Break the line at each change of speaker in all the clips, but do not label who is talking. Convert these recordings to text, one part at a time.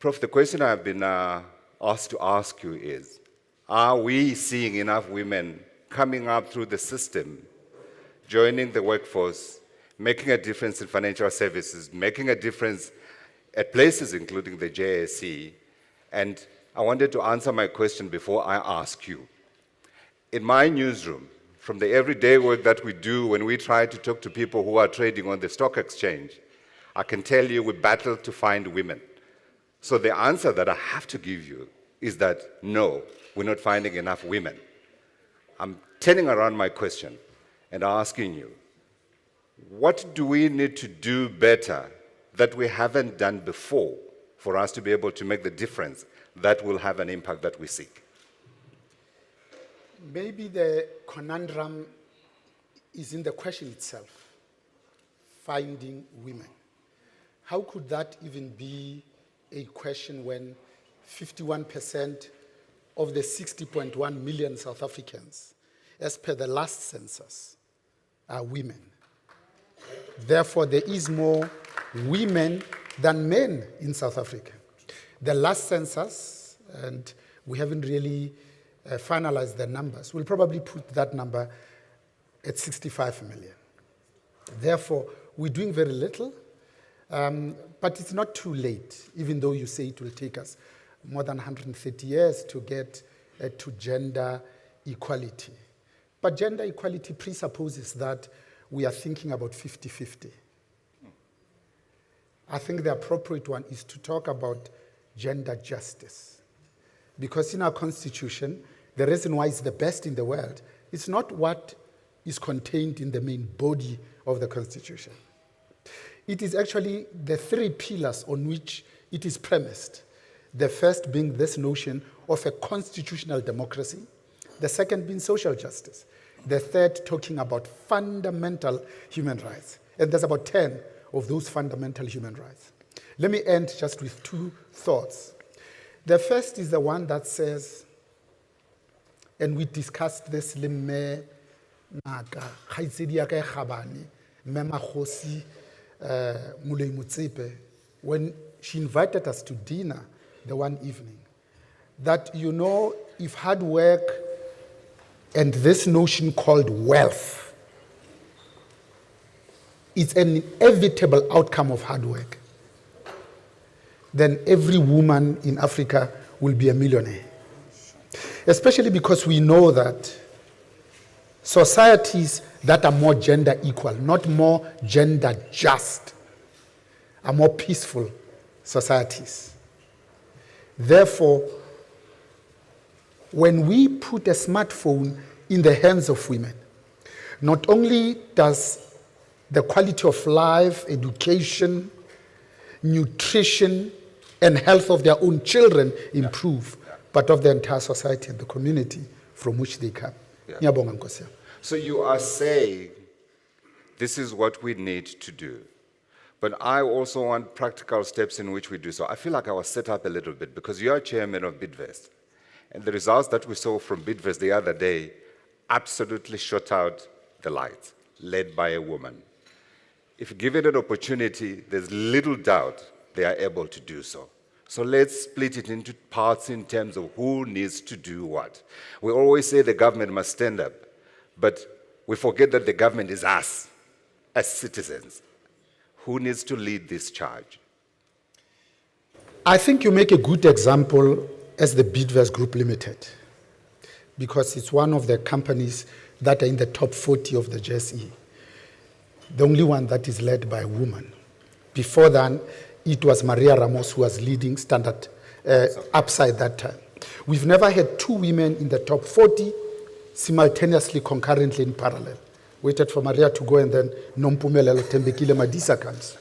Prof, the question I've been asked to ask you is, are we seeing enough women coming up through the system, joining the workforce, making a difference in financial services, making a difference at places including the JSE? And I wanted to answer my question before I ask you. In my newsroom, from the everyday work that we do when we try to talk to people who are trading on the stock exchange, I can tell you we battle to find women. So the answer that I have to give you is that no, we're not finding enough women. I'm turning around my question and asking you, what do we need to do better that we haven't done before for us to be able to make the difference that will have an impact that we seek?
Maybe the conundrum is in the question itself, finding women. How could that even be a question when 51% of the 60.1 million South Africans, as per the last census, are women? Therefore, there is more women than men in South Africa. The last census, and we haven't really finalized the numbers, we'll probably put that number at 65 million. Therefore, we're doing very little, but it's not too late, even though you say it will take us more than 130 years to get to gender equality. But gender equality presupposes that we are thinking about 50-50. I think the appropriate one is to talk about gender justice. Because in our constitution, the reason why it's the best in the world is not what is contained in the main body of the constitution. It is actually the three pillars on which it is premised. The first being this notion of a constitutional democracy, the second being social justice, the third talking about fundamental human rights. And there's about 10 of those fundamental human rights. Let me end just with two thoughts. The first is the one that says, and we discussed this, Motsepe, when she invited us to dinner the one evening, that, you know, if hard work and this notion called wealth, it's an inevitable outcome of hard work, then every woman in Africa will be a millionaire. Especially because we know that societies that are more gender equal, not more gender just, are more peaceful societies. Therefore, when we put a smartphone in the hands of women, not only does the quality of life, education, nutrition, and health of their own children improve, but of the entire society and the community from which they come.
Yeah. So you are saying this is what we need to do. But I also want practical steps in which we do so. I feel like I was set up a little bit because you are chairman of Bidvest. And the results that we saw from Bidvest the other day absolutely shot out the light, led by a woman. If given an opportunity, there's little doubt they are able to do so. So let's split it into parts in terms of who needs to do what. We always say the government must stand up, but we forget that the government is us, as citizens. Who needs to lead this charge?
I think you make a good example as the Bidvest Group Limited, because it's one of the companies that are in the top 40 of the JSE, the only one that is led by a woman. Before then, it was Maria Ramos who was leading Standard Upside that time. We've never had two women in the top 40 simultaneously, concurrently, in parallel. Waited for Maria to go and then Nompumelelo Tembekile Madisa comes.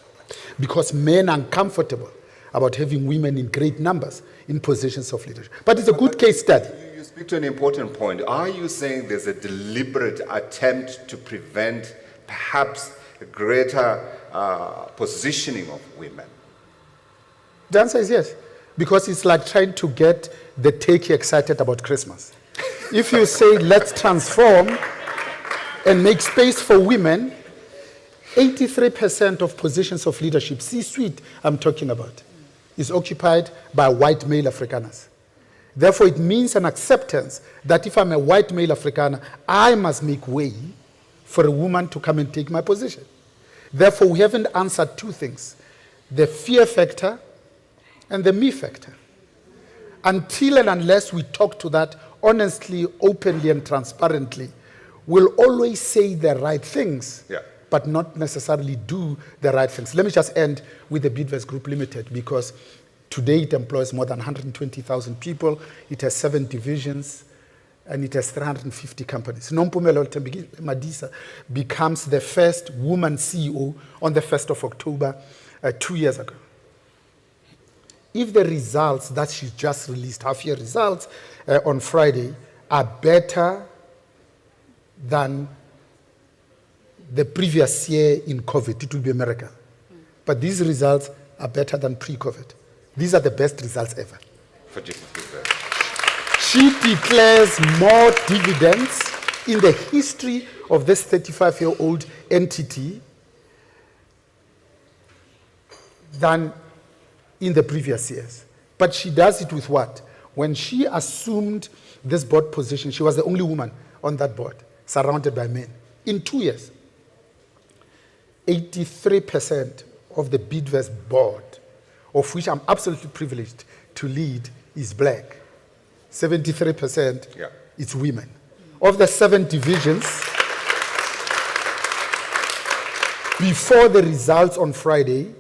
Because men are uncomfortable about having women in great numbers in positions of leadership. But it's a good case study.
You speak to an important point. Are you saying there's a deliberate attempt to prevent perhaps a greater positioning of women?
The answer is yes, because it's like trying to get the turkey excited about Christmas. If you say, let's transform and make space for women, 83% of positions of leadership, C-suite I'm talking about, is occupied by white male Afrikaners. Therefore, it means an acceptance that if I'm a white male Afrikaner, I must make way for a woman to come and take my position. Therefore, we haven't answered two things, the fear factor and the me factor. Until and unless we talk to that honestly, openly, and transparently, we'll always say the right things, but not necessarily do the right things. Let me just end with the BODVIA Group Limited, because today it employs more than 120,000 people, it has 7 divisions, and it has 350 companies. Nompumelelo Madisa becomes the first woman CEO on the 1st of October 2 years ago. If the results that she just released, half-year results on Friday, are better than the previous year in COVID, it will be a miracle. But these results are better than pre-COVID. These are the best results ever. She declares more dividends in the history of this 35-year-old entity than in the previous years. But she does it with what? When she assumed this board position, she was the only woman on that board, surrounded by men. In 2 years, 83% of the BODVIA's board, of which I'm absolutely privileged to lead, is black. 73% is women. Of the 7 divisions, before the results on Friday,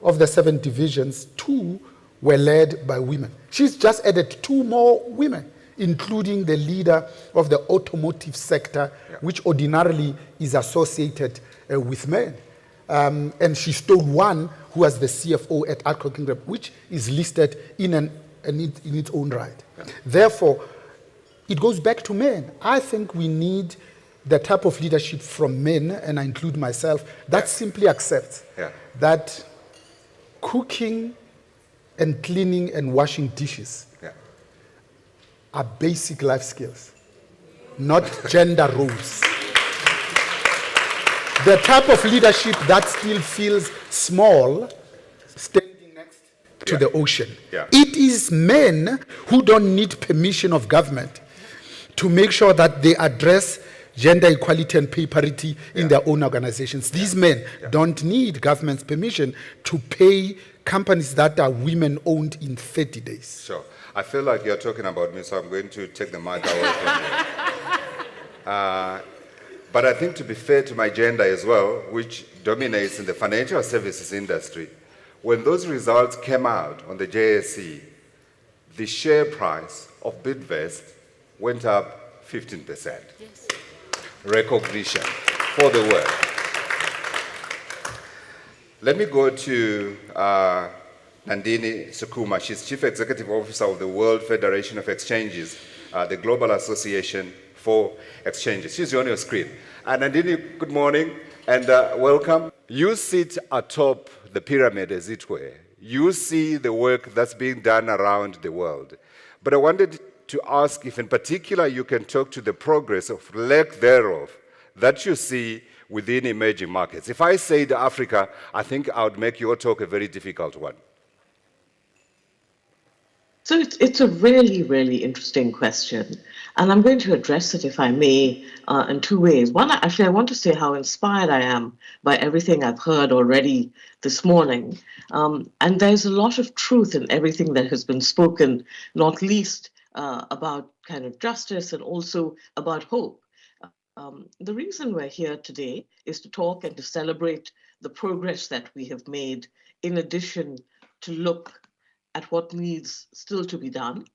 of the 7 divisions, 2 were led by women. She's just added 2 more women, including the leader of the automotive sector, which ordinarily is associated with men. And she stole one who was the CFO at Arco Kingdom, which is listed in its own right. Therefore, it goes back to men. I think we need the type of leadership from men, and I include myself, that simply accepts that cooking and cleaning and washing dishes are basic life skills, not gender roles. The type of leadership that still feels small, standing next to the ocean. It is men who don't need permission of government to make sure that they address gender equality and pay parity in their own organizations. These men don't need government's permission to pay companies that are women-owned in 30 days.
Sure. I feel like you're talking about me, so I'm going to take the mic away from you. But I think, to be fair to my gender as well, which dominates in the financial services industry, when those results came out on the JSE, the share price of BODVIA went up 15%. Yes. Recognition for the work. Let me go to Nandini Sukuma. She's Chief Executive Officer of the World Federation of Exchanges, the Global Association for Exchanges. She's on your screen. Nandini, good morning and welcome. You sit atop the pyramid, as it were. You see the work that's being done around the world. But I wanted to ask if in particular you can talk to the progress of lack thereof that you see within emerging markets. If I said Africa, I think I would make your talk a very difficult one.
So it's a really, really interesting question. And I'm going to address it, if I may, in 2 ways. One, actually, I want to say how inspired I am by everything I've heard already this morning. And there's a lot of truth in everything that has been spoken, not least about kind of justice and also about hope. The reason we're here today is to talk and to celebrate the progress that we have made, in addition to look at what needs still to be done.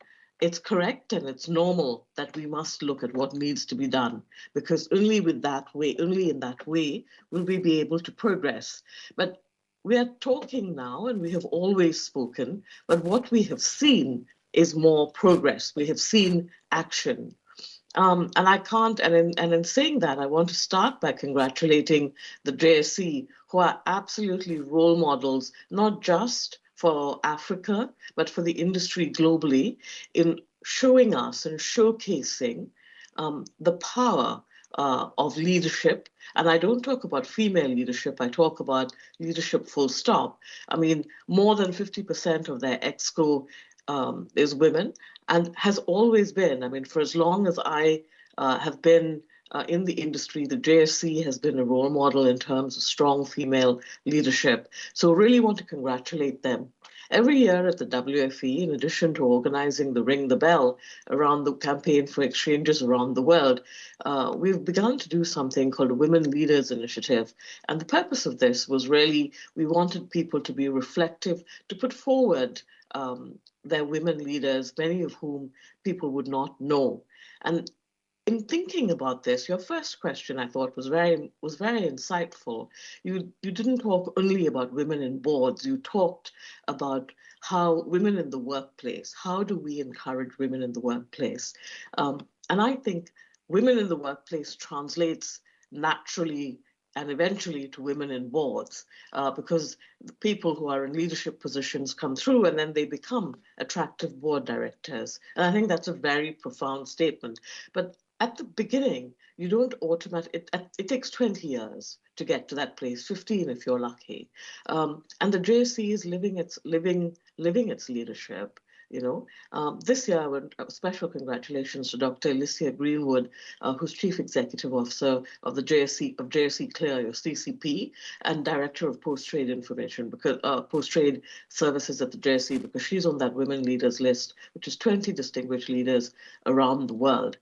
It's correct and it's normal that we must look at what needs to be done, because only in that way will we be able to progress. But we are talking now, and we have always spoken, but what we have seen is more progress. We have seen action. And in saying that, I want to start by congratulating the JSE, who are absolutely role models, not just for Africa, but for the industry globally, in showing us and showcasing the power of leadership. And I don't talk about female leadership, I talk about leadership full stop. I mean, more than 50% of their exco is women and has always been. I mean, for as long as I have been in the industry, the JSC has been a role model in terms of strong female leadership. So really want to congratulate them. Every year at the WFE, in addition to organizing the Ring the Bell around the campaign for exchanges around the world, we've begun to do something called a Women Leaders Initiative. And the purpose of this was really, we wanted people to be reflective, to put forward their women leaders, many of whom people would not know. And in thinking about this, your first question I thought was very insightful. You didn't talk only about women in boards. You talked about how women in the workplace. How do we encourage women in the workplace? And I think women in the workplace translates naturally and eventually to women in boards, because the people who are in leadership positions come through and then they become attractive board directors. And I think that's a very profound statement. But at the beginning, you don't it takes 20 years to get to that place, 15 if you're lucky. And the JSC is living its leadership. This year, special congratulations to Dr. Alicia Greenwood, who's Chief Executive Officer of the JSC Clear, your CCP, and Director of Post-Trade Information, Post-Trade Services at the JSC, because she's on that Women Leaders list, which is 20 distinguished leaders around the world.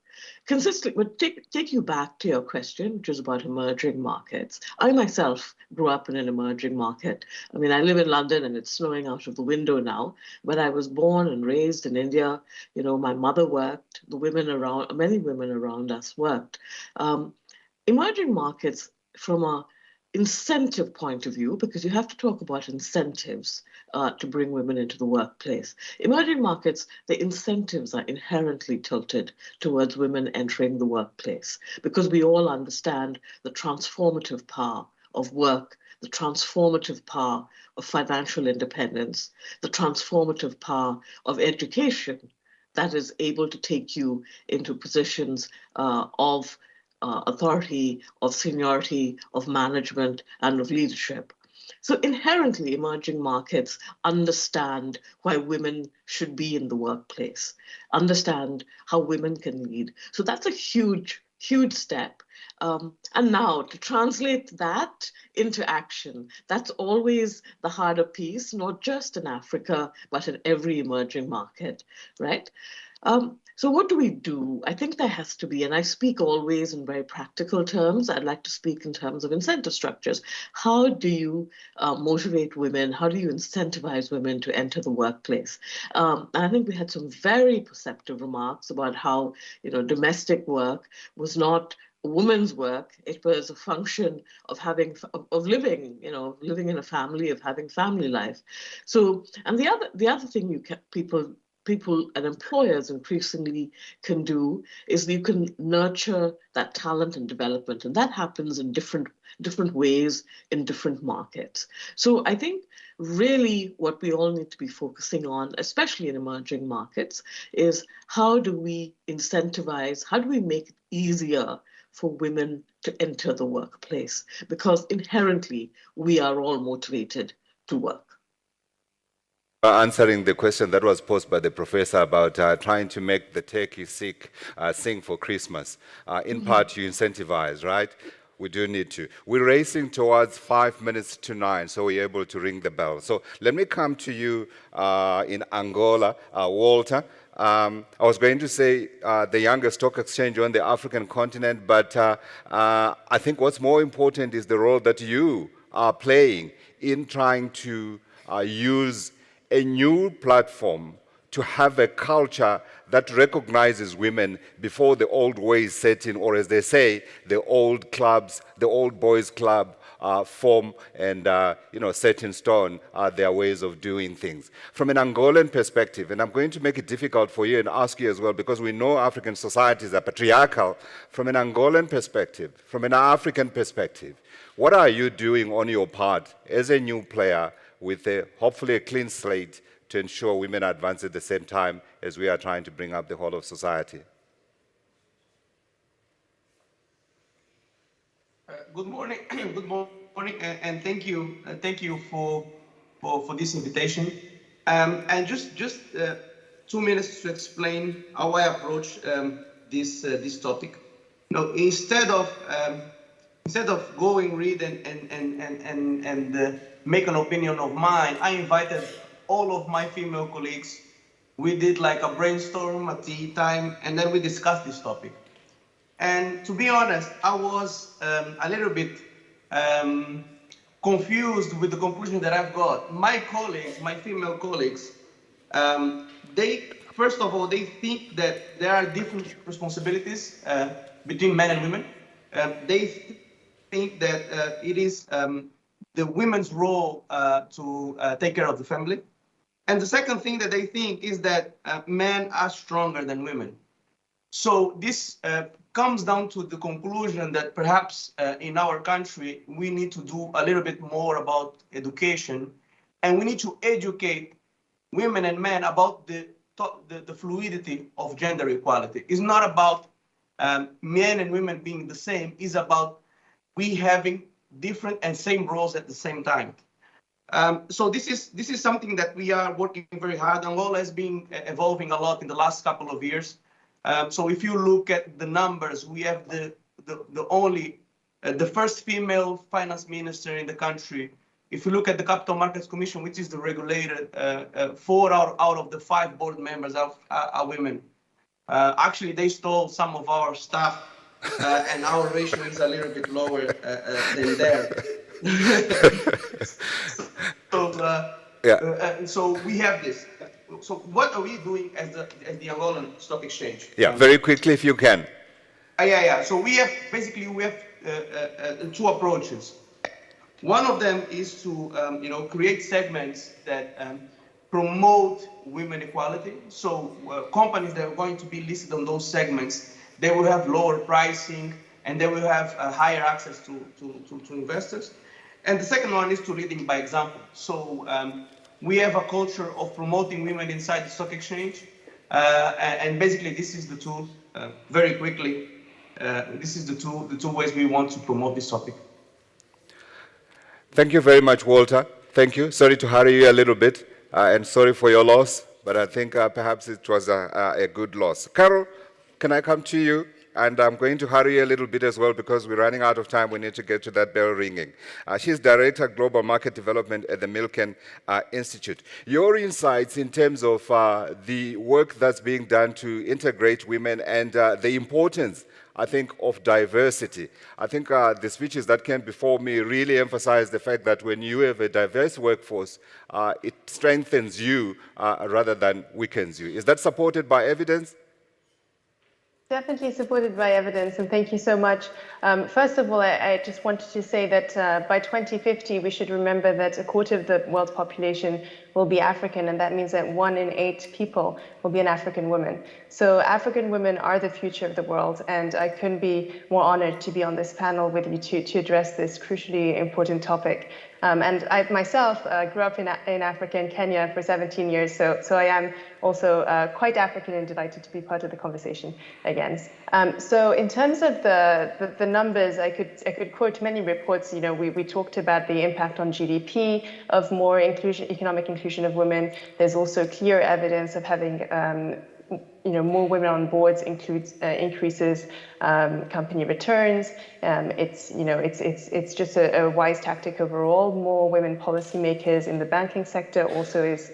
But take you back to your question, which is about emerging markets. I myself grew up in an emerging market. I mean, I live in London and it's snowing out of the window now, but I was born and raised in India. My mother worked, many women around us worked. Emerging markets from a incentive point of view, because you have to talk about incentives to bring women into the workplace. Emerging markets, the incentives are inherently tilted towards women entering the workplace, because we all understand the transformative power of work, the transformative power of financial independence, the transformative power of education that is able to take you into positions of authority, of seniority, of management, and of leadership. So inherently, emerging markets understand why women should be in the workplace, understand how women can lead. So that's a huge, huge step. And now to translate that into action, that's always the harder piece, not just in Africa, but in every emerging market, right? So what do we do? I think there has to be, and I speak always in very practical terms. I'd like to speak in terms of incentive structures. How do you motivate women? How do you incentivize women to enter the workplace? And I think we had some very perceptive remarks about how, domestic work was not a woman's work. It was a function of living, living in a family, of having family life. So, and the other thing people and employers increasingly can do is you can nurture that talent and development, and that happens in different ways in different markets. So I think really what we all need to be focusing on, especially in emerging markets, is how do we incentivize, how do we make it easier for women to enter the workplace? Because inherently we are all motivated to work.
Answering the question that was posed by the professor about trying to make the turkey sing for Christmas. In part, you incentivize, right? We do need to. We're racing towards 5 minutes to 9, so we're able to ring the bell. So let me come to you in Angola, Walter. I was going to say the youngest stock exchange on the African continent, but I think what's more important is the role that you are playing in trying to use a new platform to have a culture that recognizes women before the old ways set in, or as they say, the old clubs, the old boys club form and set in stone their ways of doing things. From an Angolan perspective, and I'm going to make it difficult for you and ask you as well, because we know African societies are patriarchal. From an Angolan perspective, from an African perspective, what are you doing on your part as a new player with hopefully a clean slate to ensure women advance at the same time as we are trying to bring up the whole of society?
Good morning. Good morning, and thank you for this invitation. And just 2 minutes to explain how I approach this topic. No, instead of going read and make an opinion of mine, I invited all of my female colleagues. We did like a brainstorm, a tea time, and then we discussed this topic. And to be honest, I was a little bit confused with the conclusion that I've got. My colleagues, my female colleagues, they, first of all, they think that there are different responsibilities between men and women. They think that it is the women's role to take care of the family. And the second thing that they think is that men are stronger than women. So this comes down to the conclusion that perhaps in our country, we need to do a little bit more about education, and we need to educate women and men about the fluidity of gender equality. It's not about men and women being the same, it's about we having different and same roles at the same time. So this is something that we are working very hard. Angola has been evolving a lot in the last couple of years. So if you look at the numbers, we have the first female finance minister in the country. If you look at the Capital Markets Commission, which is the regulator, 4 out of the 5 board members are women. Actually, they stole some of our staff, and our ratio is a little bit lower than theirs. So we have this. So what are we doing as the Angolan Stock Exchange?
Yeah, very quickly if you can.
Yeah. So we have 2 approaches. One of them is to create segments that promote women equality. So companies that are going to be listed on those segments, they will have lower pricing and they will have higher access to investors. And the second one is to leading by example. So we have a culture of promoting women inside the stock exchange. And basically this is the two, very quickly, this is the two ways we want to promote this topic.
Thank you very much, Walter. Thank you. Sorry to hurry you a little bit, and sorry for your loss, but I think perhaps it was a good loss. Carol, can I come to you? And I'm going to hurry you a little bit as well because we're running out of time. We need to get to that bell ringing. She's Director Global Market Development at the Milken Institute. Your insights in terms of the work that's being done to integrate women and the importance, I think, of diversity. I think the speeches that came before me really emphasize the fact that when you have a diverse workforce, it strengthens you rather than weakens you. Is that supported by evidence?
Definitely supported by evidence, and thank you so much. First of all, I just wanted to say that by 2050, we should remember that a quarter of the world's population will be African, and that means that 1 in 8 people will be an African woman. So African women are the future of the world, and I couldn't be more honored to be on this panel with you to address this crucially important topic. And I myself grew up in Africa, in Kenya, for 17 years, so I am also quite African and delighted to be part of the conversation again. So in terms of the numbers, I could quote many reports. You know, we talked about the impact on GDP of more economic inclusion of women. There's also clear evidence of having more women on boards increases company returns. It's just a wise tactic overall. More women policymakers in the banking sector also is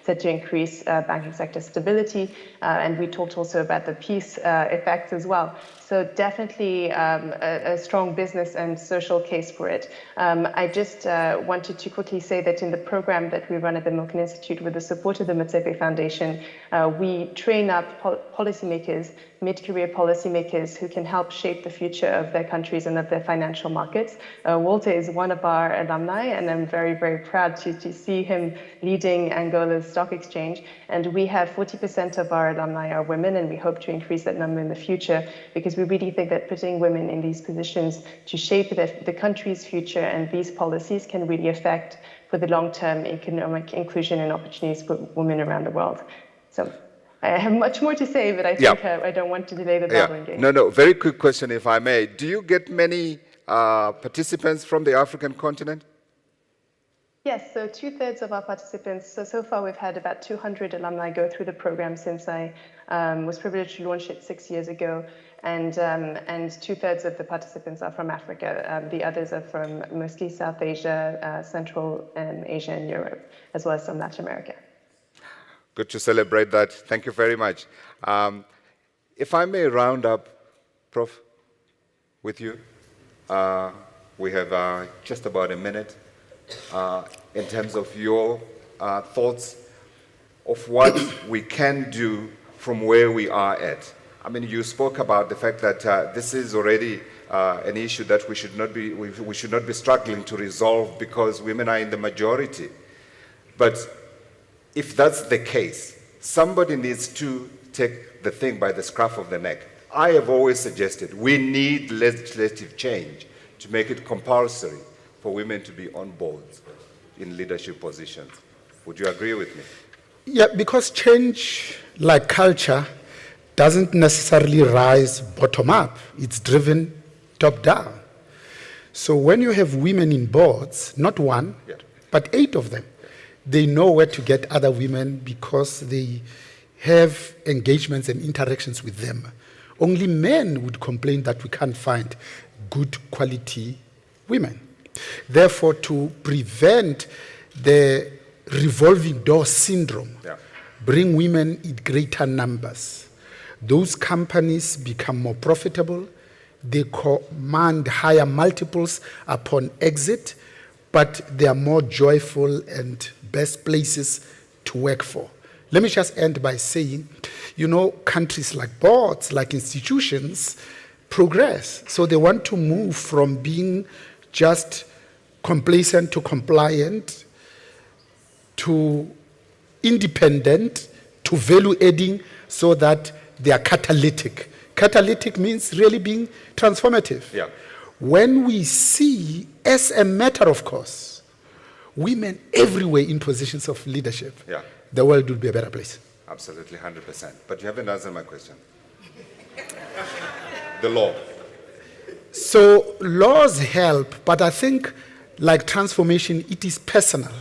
said to increase banking sector stability. And we talked also about the peace effects as well. So definitely a strong business and social case for it. I just wanted to quickly say that in the program that we run at the Milken Institute with the support of the Motsepe Foundation, we train up policymakers, mid-career policymakers who can help shape the future of their countries and of their financial markets. Walter is one of our alumni, and I'm very, very proud to see him leading Angola's stock exchange. And we have 40% of our alumni are women, and we hope to increase that number in the future, because we really think that putting women in these positions to shape the country's future and these policies can really affect for the long-term economic inclusion and opportunities for women around the world. So I have much more to say, but I think I don't want to delay the bell ringing.
No, very quick question, if I may. Do you get many participants from the African continent?
Yes, so 2/3 of our participants, so far we've had about 200 alumni go through the program since I was privileged to launch it 6 years ago, and 2/3 of the participants are from Africa. The others are from mostly South Asia, Central Asia and Europe, as well as some Latin America.
Good to celebrate that. Thank you very much. If I may round up, Prof, with you. We have just about a minute in terms of your thoughts of what we can do from where we are at. I mean, you spoke about the fact that this is already an issue that we should not be struggling to resolve because women are in the majority. But if that's the case, somebody needs to take the thing by the scruff of the neck. I have always suggested we need legislative change to make it compulsory for women to be on boards in leadership positions. Would you agree with me?
Yeah, because change, like culture, doesn't necessarily rise bottom up. It's driven top down. So when you have women in boards, not one, but 8 of them, they know where to get other women because they have engagements and interactions with them. Only men would complain that we can't find good quality women. Therefore, to prevent the revolving door syndrome, bring women in greater numbers. Those companies become more profitable, they command higher multiples upon exit, but they are more joyful and best places to work for. Let me just end by saying, you know, countries like boards, like institutions, progress. So they want to move from being just complacent to compliant, to independent, to value-adding, so that they are catalytic. Catalytic means really being transformative.
Yeah.
When we see, as a matter of course, women everywhere in positions of leadership, the world would be a better place.
Absolutely, 100%. But you haven't answered my question. The law.
So laws help, but I think, like transformation, it is personal.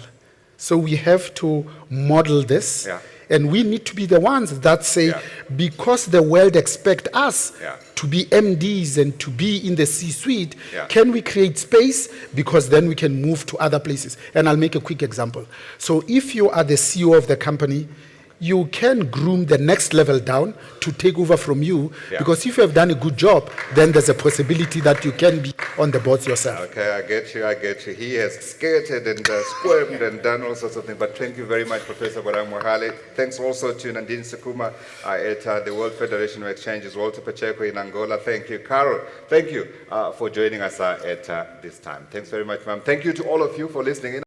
So we have to model this, and we need to be the ones that say, because the world expects us to be MDs and to be in the C-suite, can we create space? Because then we can move to other places. And I'll make a quick example. So if you are the CEO of the company, you can groom the next level down to take over from you, because if you have done a good job, then there's a possibility that you can be on the boards yourself.
Okay, I get you. He has skated and squirmed and done all sorts of things, but thank you very much, Professor Baramuhale. Thanks also to Nadine Sekuma at the World Federation of Exchanges, Walter Pacheco in Angola. Thank you. Carol, thank you for joining us at this time. Thanks very much, ma'am. Thank you to all of you for listening in.